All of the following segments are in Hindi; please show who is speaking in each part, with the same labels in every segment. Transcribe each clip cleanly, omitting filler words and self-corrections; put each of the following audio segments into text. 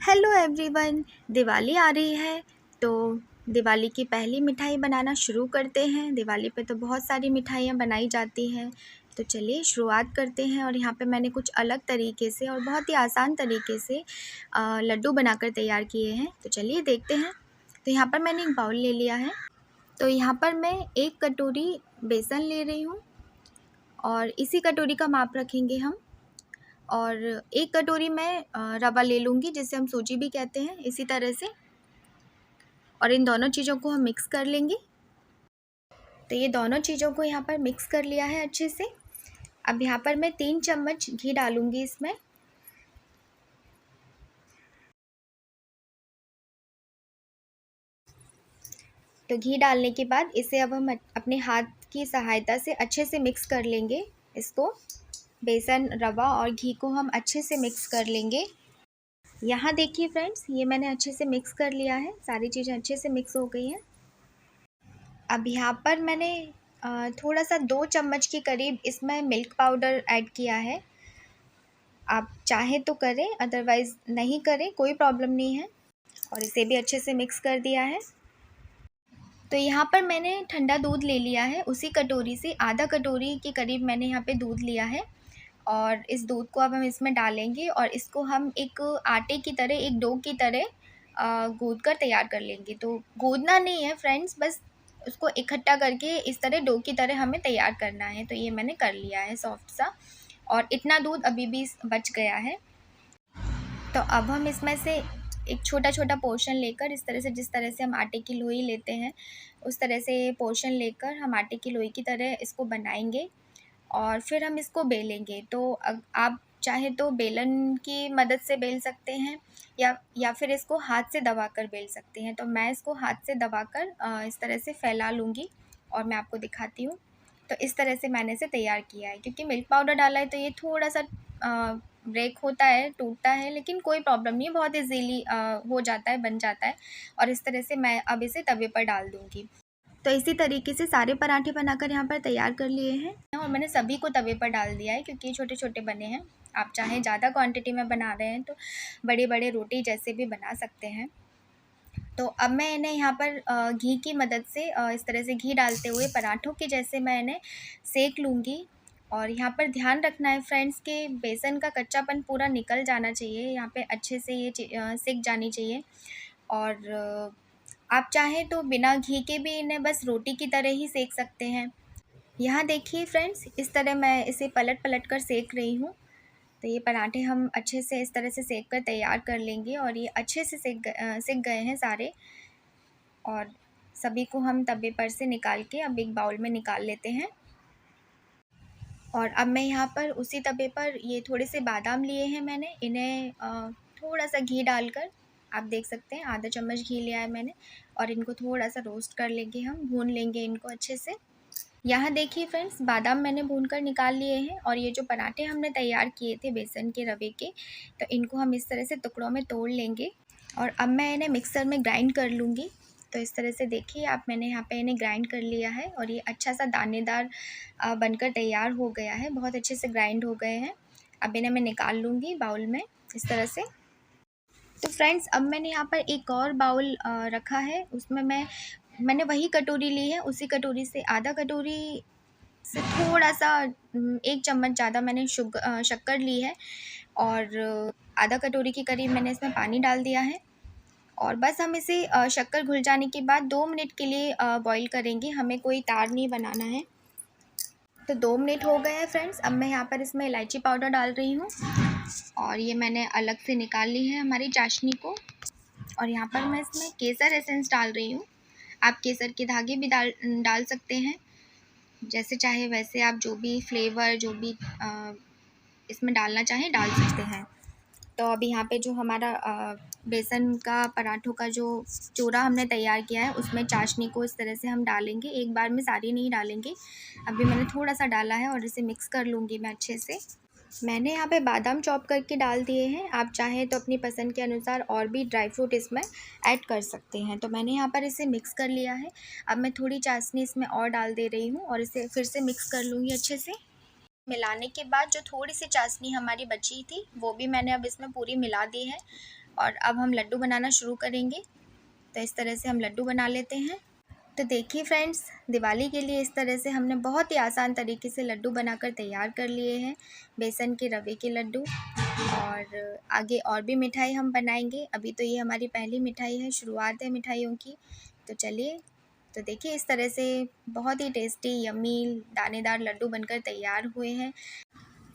Speaker 1: Hello everyone. दिवाली आ रही है तो दिवाली की पहली मिठाई बनाना शुरू करते हैं। दिवाली पे तो बहुत सारी मिठाइयाँ बनाई जाती हैं, तो चलिए शुरुआत करते हैं। और यहाँ पे मैंने कुछ अलग तरीके से और बहुत ही आसान तरीके से लड्डू बनाकर तैयार किए हैं, तो चलिए देखते हैं। तो यहाँ पर मैंने एक बाउल ले लिया है। तो यहाँ पर मैं 1 कटोरी बेसन ले रही हूँ और इसी कटोरी का माप रखेंगे हम। और 1 कटोरी मैं रवा ले लूँगी, जिसे हम सूजी भी कहते हैं, इसी तरह से। और इन दोनों चीज़ों को हम मिक्स कर लेंगे। तो ये दोनों चीज़ों को यहाँ पर मिक्स कर लिया है अच्छे से। अब यहाँ पर मैं 3 चम्मच घी डालूँगी इसमें। तो घी डालने के बाद इसे अब हम अपने हाथ की सहायता से अच्छे से मिक्स कर लेंगे। इसको बेसन, रवा और घी को हम अच्छे से मिक्स कर लेंगे। यहाँ देखिए फ्रेंड्स, ये मैंने अच्छे से मिक्स कर लिया है, सारी चीज़ें अच्छे से मिक्स हो गई हैं। अब यहाँ पर मैंने थोड़ा सा 2 चम्मच के करीब इसमें मिल्क पाउडर ऐड किया है। आप चाहें तो करें, अदरवाइज़ नहीं करें, कोई प्रॉब्लम नहीं है। और इसे भी अच्छे से मिक्स कर दिया है। तो यहाँ पर मैंने ठंडा दूध ले लिया है, उसी कटोरी से आधा कटोरी के करीब मैंने यहाँ पे दूध लिया है। और इस दूध को अब हम इसमें डालेंगे और इसको हम एक आटे की तरह, एक डो की तरह गूँथ कर तैयार कर लेंगे। तो गूँथना नहीं है फ्रेंड्स, बस उसको इकट्ठा करके इस तरह डो की तरह हमें तैयार करना है। तो ये मैंने कर लिया है सॉफ्ट सा, और इतना दूध अभी भी बच गया है। तो अब हम इसमें से एक छोटा छोटा पोर्शन लेकर, इस तरह से, जिस तरह से हम आटे की लोई लेते हैं उस तरह से पोर्शन लेकर हम आटे की लोई की तरह इसको बनाएंगे और फिर हम इसको बेलेंगे। तो आप चाहे तो बेलन की मदद से बेल सकते हैं या फिर इसको हाथ से दबाकर बेल सकते हैं। तो मैं इसको हाथ से दबाकर इस तरह से फैला लूँगी और मैं आपको दिखाती हूँ। तो इस तरह से मैंने इसे तैयार किया है। क्योंकि मिल्क पाउडर डाला है तो ये थोड़ा सा ब्रेक होता है, टूटता है, लेकिन कोई प्रॉब्लम नहीं है, बहुत ईज़िली हो जाता है, बन जाता है। और इस तरह से मैं अब इसे तवे पर डाल दूँगी। तो इसी तरीके से सारे पराठे बनाकर यहाँ पर तैयार कर लिए हैं और मैंने सभी को तवे पर डाल दिया है, क्योंकि छोटे छोटे बने हैं। आप चाहें ज़्यादा क्वांटिटी में बना रहे हैं तो बड़े बड़े रोटी जैसे भी बना सकते हैं। तो अब मैं इन्हें यहाँ पर घी की मदद से इस तरह से घी डालते हुए पराठों के जैसे मैं इन्हें सेक लूँगी। और यहाँ पर ध्यान रखना है फ्रेंड्स कि बेसन का कच्चापन पूरा निकल जाना चाहिए, यहाँ पे अच्छे से ये सिक जानी चाहिए। और आप चाहें तो बिना घी के भी इन्हें बस रोटी की तरह ही सेक सकते हैं। यहाँ देखिए फ्रेंड्स, इस तरह मैं इसे पलट पलट कर सेक रही हूँ। तो ये पराठे हम अच्छे से इस तरह से सेक कर तैयार कर लेंगे और ये अच्छे से सिक गए हैं सारे। और सभी को हम तवे पर से निकाल के अब एक बाउल में निकाल लेते हैं। और अब मैं यहाँ पर उसी तवे पर ये थोड़े से बादाम लिए हैं मैंने, इन्हें थोड़ा सा घी डालकर, आप देख सकते हैं आधा चम्मच घी लिया है मैंने, और इनको थोड़ा सा रोस्ट कर लेंगे, हम भून लेंगे इनको अच्छे से। यहाँ देखिए फ्रेंड्स, बादाम मैंने भून कर निकाल लिए हैं और ये जो पराठे हमने तैयार किए थे बेसन के, रवे के, तो इनको हम इस तरह से टुकड़ों में तोड़ लेंगे। और अब मैं इन्हें मिक्सर में ग्राइंड कर लूँगी। तो इस तरह से देखिए आप, मैंने यहाँ पे इन्हें ग्राइंड कर लिया है और ये अच्छा सा दानेदार बनकर तैयार हो गया है, बहुत अच्छे से ग्राइंड हो गए हैं। अब इन्हें मैं निकाल लूँगी बाउल में इस तरह से। तो फ्रेंड्स, अब मैंने यहाँ पर एक और बाउल रखा है, उसमें मैंने वही कटोरी ली है, उसी कटोरी से आधा कटोरी से थोड़ा सा 1 चम्मच ज़्यादा मैंने शक्कर ली है। और आधा कटोरी के करीब मैंने इसमें पानी डाल दिया है। और बस हम इसे शक्कर घुल जाने के बाद 2 मिनट के लिए बॉईल करेंगे, हमें कोई तार नहीं बनाना है। तो 2 मिनट हो गए हैं फ्रेंड्स। अब मैं यहाँ पर इसमें इलायची पाउडर डाल रही हूँ और ये मैंने अलग से निकाल ली है हमारी चाशनी को। और यहाँ पर मैं इसमें केसर एसेंस डाल रही हूँ। आप केसर के धागे भी डाल सकते हैं, जैसे चाहे वैसे आप जो भी फ्लेवर, जो भी इसमें डालना चाहें डाल सकते हैं। तो अभी यहाँ पे जो हमारा बेसन का पराठों का जो चूरा हमने तैयार किया है, उसमें चाशनी को इस तरह से हम डालेंगे, एक बार में सारी नहीं डालेंगे। अभी मैंने थोड़ा सा डाला है और इसे मिक्स कर लूँगी मैं अच्छे से। मैंने यहाँ पे बादाम चॉप करके डाल दिए हैं, आप चाहें तो अपनी पसंद के अनुसार और भी ड्राई फ्रूट इसमें ऐड कर सकते हैं। तो मैंने यहाँ पर इसे मिक्स कर लिया है। अब मैं थोड़ी चाशनी इसमें और डाल दे रही हूँ और इसे फिर से मिक्स कर लूँगी अच्छे से। मिलाने के बाद जो थोड़ी सी चाशनी हमारी बची थी वो भी मैंने अब इसमें पूरी मिला दी है। और अब हम लड्डू बनाना शुरू करेंगे। तो इस तरह से हम लड्डू बना लेते हैं। तो देखिए फ्रेंड्स, दिवाली के लिए इस तरह से हमने बहुत ही आसान तरीके से लड्डू बनाकर तैयार कर लिए हैं, बेसन के रवे के लड्डू। और आगे और भी मिठाई हम बनाएंगे। अभी तो ये हमारी पहली मिठाई है, शुरुआत है मिठाइयों की। तो चलिए, तो देखिए इस तरह से बहुत ही टेस्टी यम्मी दानेदार लड्डू बनकर तैयार हुए हैं।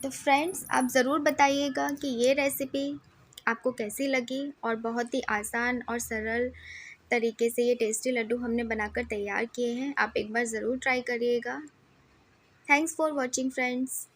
Speaker 1: तो फ्रेंड्स, आप ज़रूर बताइएगा कि ये रेसिपी आपको कैसी लगी और बहुत ही आसान और सरल तरीके से ये टेस्टी लड्डू हमने बनाकर तैयार किए हैं। आप एक बार ज़रूर ट्राई करिएगा। Thanks for watching friends.